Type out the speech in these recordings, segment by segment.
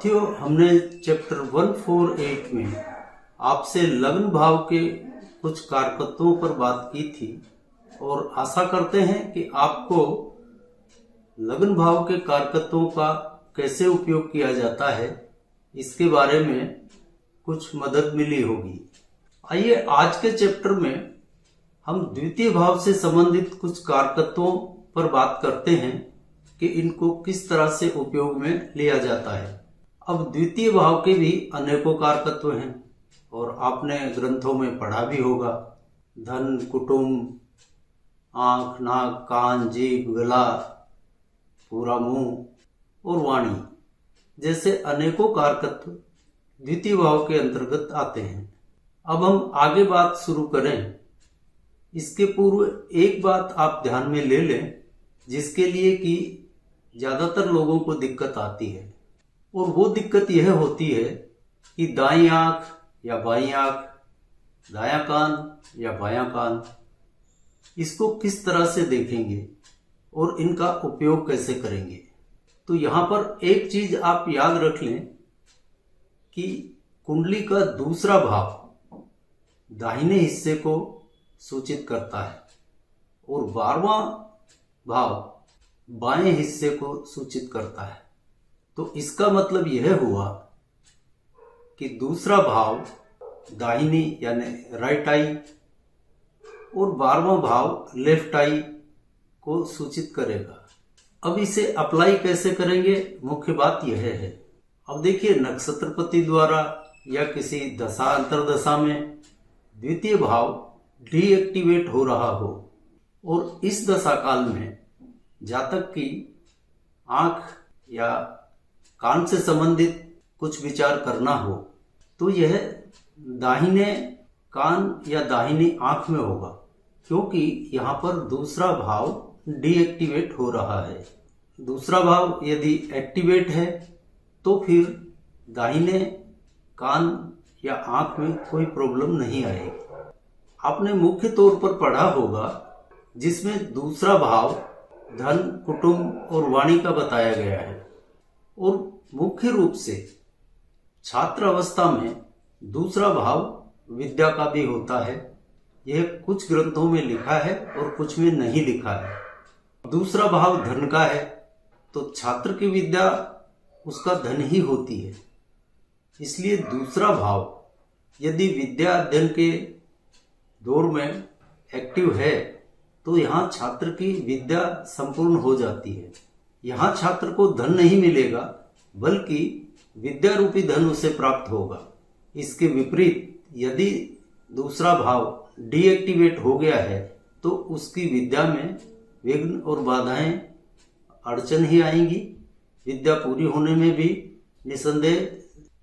साथियों, हमने चैप्टर 148 में आपसे लग्न भाव के कुछ कारकत्वों पर बात की थी और आशा करते हैं कि आपको लग्न भाव के कारकत्वों का कैसे उपयोग किया जाता है इसके बारे में कुछ मदद मिली होगी। आइए आज के चैप्टर में हम द्वितीय भाव से संबंधित कुछ कारकत्वों पर बात करते हैं कि इनको किस तरह से उपयोग में लिया जाता है। अब द्वितीय भाव के भी अनेकों कारकत्व हैं और आपने ग्रंथों में पढ़ा भी होगा। धन, कुटुंब, आंख, नाक, कान, जीभ, गला, पूरा मुंह और वाणी जैसे अनेकों कारकत्व द्वितीय भाव के अंतर्गत आते हैं। अब हम आगे बात शुरू करें, इसके पूर्व एक बात आप ध्यान में ले लें जिसके लिए कि ज्यादातर लोगों को दिक्कत आती है, और वो दिक्कत यह होती है कि दाईं आंख या बाईं आंख, दायां कान या बायां कान, इसको किस तरह से देखेंगे और इनका उपयोग कैसे करेंगे। तो यहां पर एक चीज आप याद रख लें कि कुंडली का दूसरा भाव दाहिने हिस्से को सूचित करता है और 12वां भाव बाएं हिस्से को सूचित करता है। तो इसका मतलब यह हुआ कि दूसरा भाव दाहिनी यानी राइट आई और 12वां भाव लेफ्ट आई को सूचित करेगा। अब इसे अप्लाई कैसे करेंगे, मुख्य बात यह है। अब देखिए, नक्षत्रपति द्वारा या किसी दशा अंतरदशा में द्वितीय भाव डीएक्टिवेट हो रहा हो और इस दशा काल में जातक की आंख या कान से संबंधित कुछ विचार करना हो तो यह दाहिने कान या दाहिनी आंख में होगा, क्योंकि यहाँ पर दूसरा भाव डीएक्टिवेट हो रहा है। दूसरा भाव यदि एक्टिवेट है तो फिर दाहिने कान या आंख में कोई प्रॉब्लम नहीं आएगी। आपने मुख्य तौर पर पढ़ा होगा जिसमें दूसरा भाव धन, कुटुंब और वाणी का बताया गया है, और मुख्य रूप से छात्र अवस्था में दूसरा भाव विद्या का भी होता है। यह कुछ ग्रंथों में लिखा है और कुछ में नहीं लिखा है। दूसरा भाव धन का है तो छात्र की विद्या उसका धन ही होती है। इसलिए दूसरा भाव यदि विद्या अध्ययन के दौर में एक्टिव है तो यहाँ छात्र की विद्या संपूर्ण हो जाती है। यहाँ छात्र को धन नहीं मिलेगा बल्कि विद्या रूपी धन उसे प्राप्त होगा। इसके विपरीत यदि दूसरा भाव डीएक्टिवेट हो गया है तो उसकी विद्या में विघ्न और बाधाएं, अड़चन ही आएंगी। विद्या पूरी होने में भी निसंदेह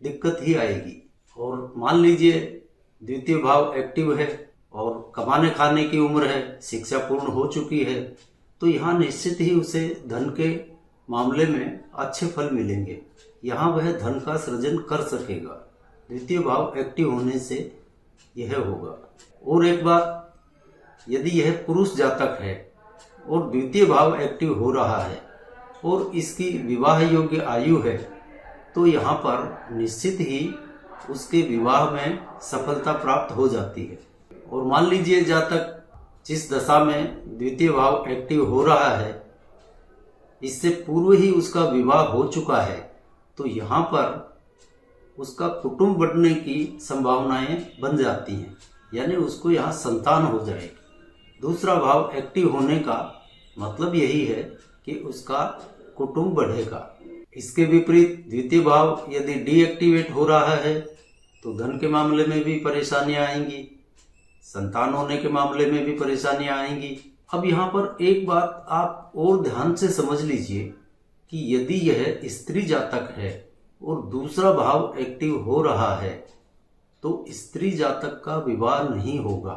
दिक्कत ही आएगी। और मान लीजिए द्वितीय भाव एक्टिव है और कमाने खाने की उम्र है, शिक्षा पूर्ण हो चुकी है, तो यहाँ निश्चित ही उसे धन के मामले में अच्छे फल मिलेंगे। यहाँ वह धन का सृजन कर सकेगा। द्वितीय भाव एक्टिव होने से यह होगा। और एक बात, यदि यह पुरुष जातक है और द्वितीय भाव एक्टिव हो रहा है और इसकी विवाह योग्य आयु है तो यहाँ पर निश्चित ही उसके विवाह में सफलता प्राप्त हो जाती है। और मान लीजिए जातक जिस दशा में द्वितीय भाव एक्टिव हो रहा है इससे पूर्व ही उसका विवाह हो चुका है तो यहाँ पर उसका कुटुंब बढ़ने की संभावनाएं बन जाती हैं, यानी उसको यहाँ संतान हो जाएगी। दूसरा भाव एक्टिव होने का मतलब यही है कि उसका कुटुंब बढ़ेगा। इसके विपरीत द्वितीय भाव यदि डीएक्टिवेट हो रहा है तो धन के मामले में भी परेशानियां आएंगी, संतान होने के मामले में भी परेशानियां आएंगी। अब यहाँ पर एक बात आप और ध्यान से समझ लीजिए कि यदि यह स्त्री जातक है और दूसरा भाव एक्टिव हो रहा है तो स्त्री जातक का विवाह नहीं होगा।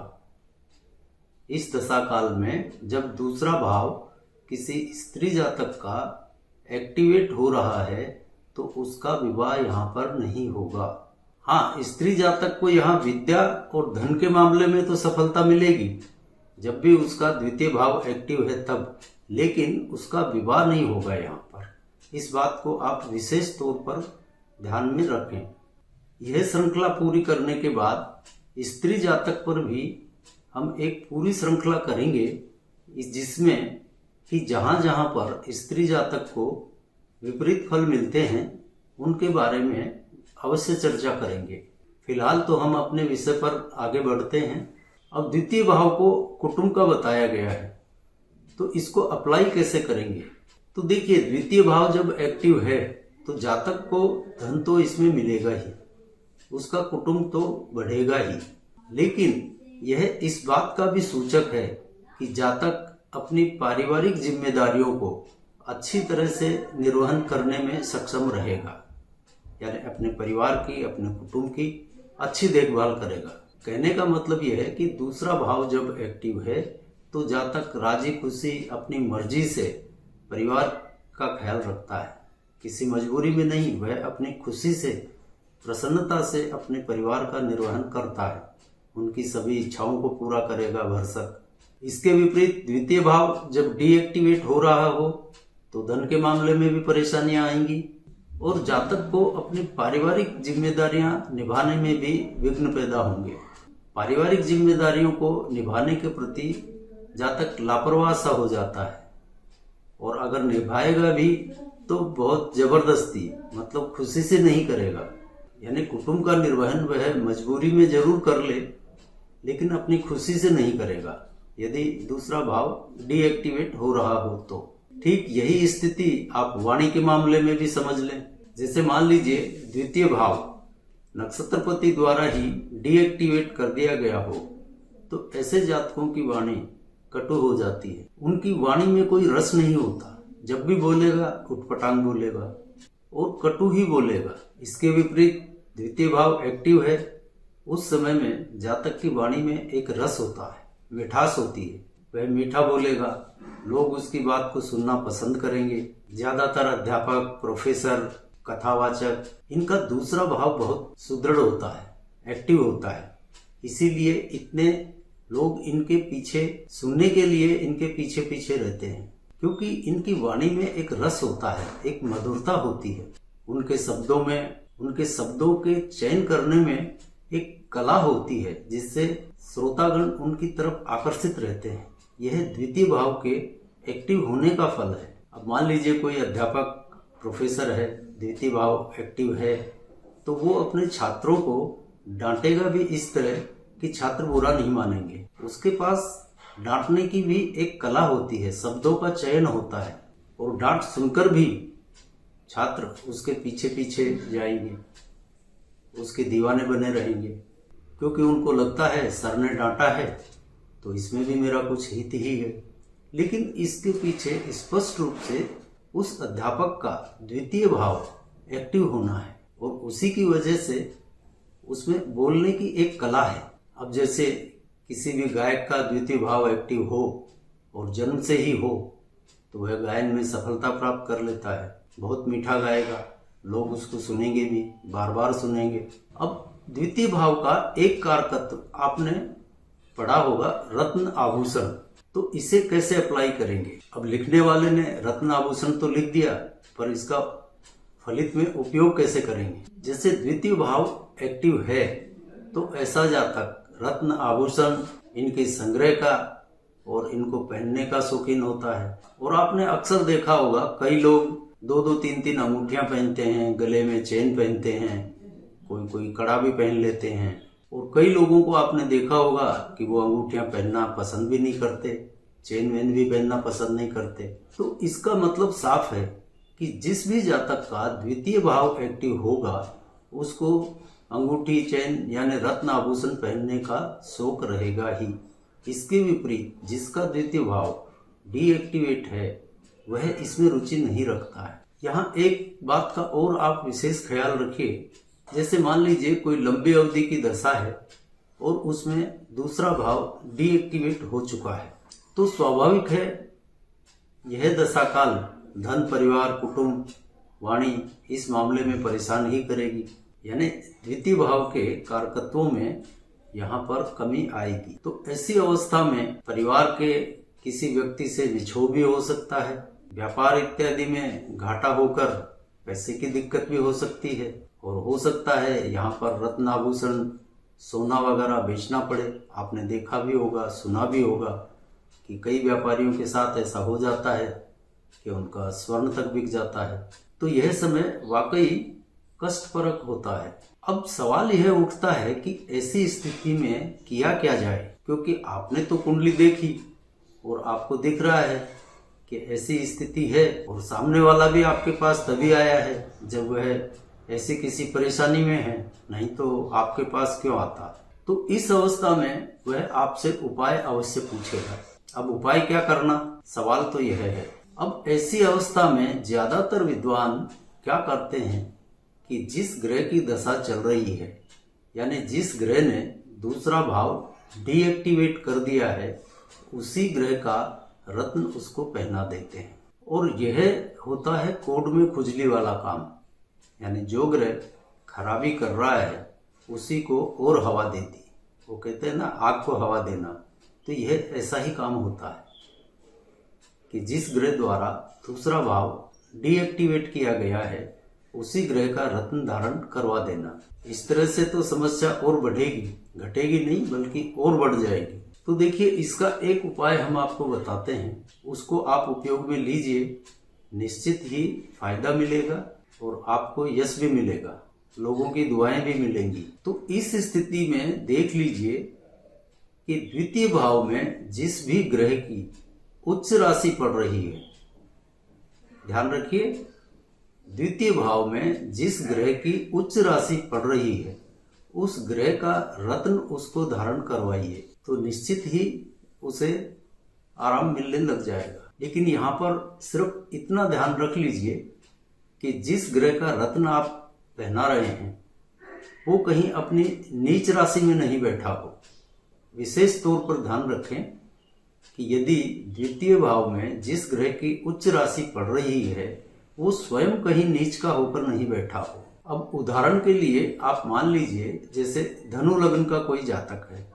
इस दशा काल में जब दूसरा भाव किसी स्त्री जातक का एक्टिवेट हो रहा है तो उसका विवाह यहाँ पर नहीं होगा। हाँ, स्त्री जातक को यहाँ विद्या और धन के मामले में तो सफलता मिलेगी जब भी उसका द्वितीय भाव एक्टिव है तब, लेकिन उसका विवाह नहीं होगा यहाँ पर। इस बात को आप विशेष तौर पर ध्यान में रखें। यह श्रृंखला पूरी करने के बाद स्त्री जातक पर भी हम एक पूरी श्रृंखला करेंगे, जिसमें कि जहां जहां पर स्त्री जातक को विपरीत फल मिलते हैं उनके बारे में अवश्य चर्चा करेंगे। फिलहाल तो हम अपने विषय पर आगे बढ़ते हैं। अब द्वितीय भाव को कुटुंब का बताया गया है, तो इसको अप्लाई कैसे करेंगे? तो देखिए, द्वितीय भाव जब एक्टिव है तो जातक को धन तो इसमें मिलेगा ही, उसका कुटुंब तो बढ़ेगा ही, लेकिन यह इस बात का भी सूचक है कि जातक अपनी पारिवारिक जिम्मेदारियों को अच्छी तरह से निर्वहन करने में सक्षम रहेगा, यानी अपने परिवार की, अपने कुटुंब की अच्छी देखभाल करेगा। कहने का मतलब यह है कि दूसरा भाव जब एक्टिव है तो जातक राजी खुशी अपनी मर्जी से परिवार का ख्याल रखता है, किसी मजबूरी में नहीं, वह अपनी खुशी से, प्रसन्नता से अपने परिवार का निर्वहन करता है, उनकी सभी इच्छाओं को पूरा करेगा भरसक। इसके विपरीत द्वितीय भाव जब डीएक्टिवेट हो रहा हो तो धन के मामले में भी परेशानियां आएंगी और जातक को अपनी पारिवारिक जिम्मेदारियां निभाने में भी विघ्न पैदा होंगे। पारिवारिक जिम्मेदारियों को निभाने के प्रति जातक लापरवाह सा हो जाता है, और अगर निभाएगा भी तो बहुत जबरदस्ती, मतलब खुशी से नहीं करेगा। यानी कुटुंब का निर्वहन वह मजबूरी में जरूर कर ले, लेकिन अपनी खुशी से नहीं करेगा, यदि दूसरा भाव डीएक्टिवेट हो रहा हो तो। ठीक यही स्थिति आप वाणी के मामले में भी समझ लें। जैसे मान लीजिए द्वितीय भाव नक्षत्रपति द्वारा ही डीएक्टिवेट कर दिया गया हो, तो ऐसे जातकों की वाणी कटु हो जाती है, उनकी वाणी में कोई रस नहीं होता, जब भी बोलेगा उटपटांग बोलेगा और कटु ही बोलेगा। इसके विपरीत द्वितीय भाव एक्टिव है, उस समय में जातक की वाणी में एक रस होता है, मिठास होती है, वह मीठा बोलेगा, लोग उसकी बात को सुनना पसंद करेंगे। ज्यादातर अध्यापक, प्रोफेसर, कथावाचक, इनका दूसरा भाव बहुत सुदृढ़ होता है, एक्टिव होता है, इसीलिए इतने लोग इनके पीछे सुनने के लिए इनके पीछे पीछे रहते हैं, क्योंकि इनकी वाणी में एक रस होता है, एक मधुरता होती है, उनके शब्दों में, उनके शब्दों के चयन करने में एक कला होती है, जिससे श्रोतागण उनकी तरफ आकर्षित रहते हैं। यह द्वितीय भाव के एक्टिव होने का फल है। अब मान लीजिए कोई अध्यापक, प्रोफेसर है, द्वितीय भाव एक्टिव है, तो वो अपने छात्रों को डांटेगा भी इस तरह कि छात्र बुरा नहीं मानेंगे। उसके पास डांटने की भी एक कला होती है, शब्दों का चयन होता है, और डांट सुनकर भी छात्र उसके पीछे पीछे जाएंगे, उसके दीवाने बने रहेंगे, क्योंकि उनको लगता है सर ने डांटा है तो इसमें भी मेरा कुछ हित ही है। लेकिन इसके पीछे स्पष्ट रूप से उस अध्यापक का द्वितीय भाव एक्टिव होना है, और उसी की वजह से उसमें बोलने की एक कला है। अब जैसे किसी भी गायक का द्वितीय भाव एक्टिव हो और जन्म से ही हो, तो वह गायन में सफलता प्राप्त कर लेता है, बहुत मीठा गाएगा, लोग उसको सुनेंगे भी, बार बार सुनेंगे। अब द्वितीय भाव का एक कारकत्व आपने पढ़ा होगा, रत्न आभूषण, तो इसे कैसे अप्लाई करेंगे? अब लिखने वाले ने रत्न आभूषण तो लिख दिया, पर इसका फलित में उपयोग कैसे करेंगे? जैसे द्वितीय भाव एक्टिव है तो ऐसा जातक रत्न आभूषण इनके संग्रह का और इनको पहनने का शौकीन होता है। और आपने अक्सर देखा होगा, कई लोग 2-2, 3-3 अंगूठियां पहनते हैं, गले में चेन पहनते हैं, कोई कोई कड़ा भी पहन लेते हैं, और कई लोगों को आपने देखा होगा कि वो अंगूठियां पहनना पसंद भी नहीं करते, चेन वेन भी पहनना पसंद नहीं करते। तो इसका मतलब साफ है कि जिस भी जातक का द्वितीय भाव एक्टिव होगा उसको अंगूठी, चेन यानी रत्न आभूषण पहनने का शौक रहेगा ही। इसके विपरीत जिसका द्वितीय भाव डीएक्टिवेट है वह इसमें रुचि नहीं रखता है। यहाँ एक बात का और आप विशेष ख्याल रखिए, जैसे मान लीजिए कोई लंबी अवधि की दशा है और उसमें दूसरा भाव डीएक्टिवेट हो चुका है, तो स्वाभाविक है यह दशा काल धन, परिवार, कुटुंब, वाणी इस मामले में परेशान ही करेगी, यानी द्वितीय भाव के कारकत्वों में यहाँ पर कमी आएगी। तो ऐसी अवस्था में परिवार के किसी व्यक्ति से विछोह भी हो सकता है, व्यापार इत्यादि में घाटा होकर पैसे की दिक्कत भी हो सकती है, और हो सकता है यहाँ पर रत्न आभूषण सोना वगैरह बेचना पड़े। आपने देखा भी होगा, सुना भी होगा कि कई व्यापारियों के साथ ऐसा हो जाता है कि उनका स्वर्ण तक बिक जाता है। तो यह समय वाकई कष्टप्रद होता है। अब सवाल यह उठता है कि ऐसी स्थिति में किया क्या जाए, क्योंकि आपने तो कुंडली देखी और आपको दिख रहा है कि ऐसी स्थिति है और सामने वाला भी आपके पास तभी आया है जब वह ऐसी किसी परेशानी में है, नहीं तो आपके पास क्यों आता। तो इस अवस्था में वह आपसे उपाय अवश्य पूछेगा। अब उपाय क्या करना, सवाल तो यह है। अब ऐसी अवस्था में ज्यादातर विद्वान क्या करते हैं कि जिस ग्रह की दशा चल रही है, यानी जिस ग्रह ने दूसरा भाव डीएक्टिवेट कर दिया है, उसी ग्रह का रत्न उसको पहना देते हैं। और यह होता है कोड में खुजली वाला काम, यानी जो ग्रह खराबी कर रहा है उसी को और हवा देती। वो कहते हैं ना, आग को हवा देना। तो यह ऐसा ही काम होता है कि जिस ग्रह द्वारा दूसरा भाव डीएक्टिवेट किया गया है उसी ग्रह का रत्न धारण करवा देना। इस तरह से तो समस्या और बढ़ेगी, घटेगी नहीं बल्कि और बढ़ जाएगी। तो देखिए, इसका एक उपाय हम आपको बताते हैं, उसको आप उपयोग में लीजिए, निश्चित ही फायदा मिलेगा और आपको यश भी मिलेगा, लोगों की दुआएं भी मिलेंगी। तो इस स्थिति में देख लीजिए कि द्वितीय भाव में जिस भी ग्रह की उच्च राशि पड़ रही है, ध्यान रखिए, द्वितीय भाव में जिस ग्रह की उच्च राशि पड़ रही है उस ग्रह का रत्न उसको धारण करवाइए, तो निश्चित ही उसे आराम मिलने लग जाएगा। लेकिन यहाँ पर सिर्फ इतना ध्यान रख लीजिए कि जिस ग्रह का रत्न आप पहना रहे हैं वो कहीं अपनी नीच राशि में नहीं बैठा हो। विशेष तौर पर ध्यान रखें कि यदि द्वितीय भाव में जिस ग्रह की उच्च राशि पड़ रही है वो स्वयं कहीं नीच का होकर नहीं बैठा हो। अब उदाहरण के लिए आप मान लीजिए जैसे धनु लग्न का कोई जातक है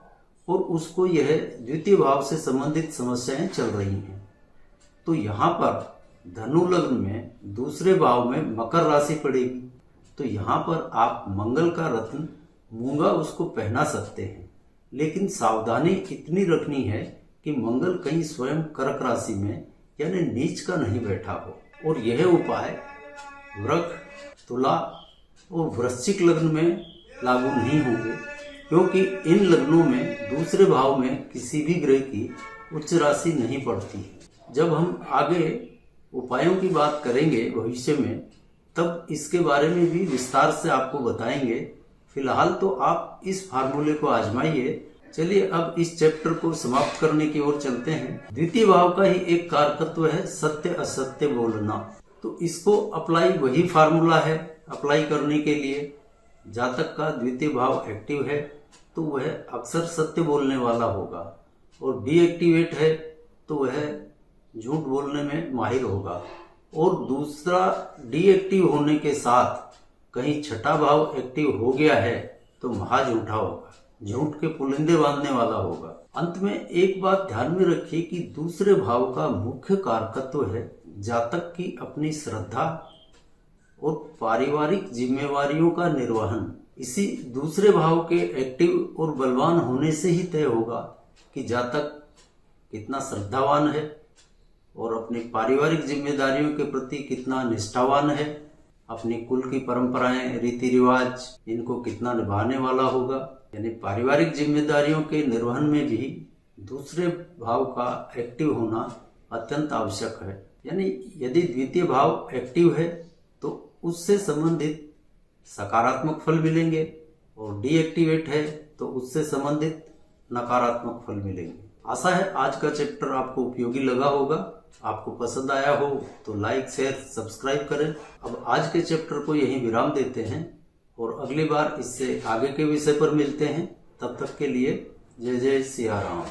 और उसको यह द्वितीय भाव से संबंधित समस्याएं चल रही हैं, तो यहाँ पर धनु लग्न में दूसरे भाव में मकर राशि पड़ेगी। तो यहाँ पर आप मंगल का रत्न मूंगा उसको पहना सकते हैं, लेकिन सावधानी इतनी रखनी है कि मंगल कहीं स्वयं कर्क राशि में यानी नीच का नहीं बैठा हो। और यह उपाय वृक, तुला और वृश्चिक लग्न में लागू नहीं होंगे, क्योंकि इन लग्नों में दूसरे भाव में किसी भी ग्रह की उच्च राशि नहीं पड़ती है। जब हम आगे उपायों की बात करेंगे भविष्य में, तब इसके बारे में भी विस्तार से आपको बताएंगे। फिलहाल तो आप इस फार्मूले को आजमाइए। चलिए अब इस चैप्टर को समाप्त करने की ओर चलते हैं। द्वितीय भाव का ही एक कारकत्व है सत्य असत्य बोलना। तो इसको अप्लाई, वही फार्मूला है अप्लाई करने के लिए। जातक का द्वितीय भाव एक्टिव है तो वह अक्सर सत्य बोलने वाला होगा, और डीएक्टिवेट है तो वह झूठ बोलने में माहिर होगा। और दूसरा, डीएक्टिव होने के साथ कहीं छठा भाव एक्टिव हो गया है तो महाझूठा होगा, झूठ के पुलिंदे बांधने वाला होगा। अंत में एक बात ध्यान में रखिए कि दूसरे भाव का मुख्य कारकत्व है जातक की अपनी श्रद्धा और पारिवारिक जिम्मेवारियों का निर्वहन। इसी दूसरे भाव के एक्टिव और बलवान होने से ही तय होगा कि जातक कितना श्रद्धावान है और अपनी पारिवारिक जिम्मेदारियों के प्रति कितना निष्ठावान है, अपनी कुल की परंपराएं, रीति रिवाज, इनको कितना निभाने वाला होगा। यानी पारिवारिक जिम्मेदारियों के निर्वहन में भी दूसरे भाव का एक्टिव होना अत्यंत आवश्यक है। यानी यदि द्वितीय भाव एक्टिव है तो उससे संबंधित सकारात्मक फल मिलेंगे, और डीएक्टिवेट है तो उससे संबंधित नकारात्मक फल मिलेंगे। आशा है आज का चैप्टर आपको उपयोगी लगा होगा। आपको पसंद आया हो तो लाइक, शेयर, सब्सक्राइब करें। अब आज के चैप्टर को यहीं विराम देते हैं और अगली बार इससे आगे के विषय पर मिलते हैं। तब तक के लिए जय जय सिया राम।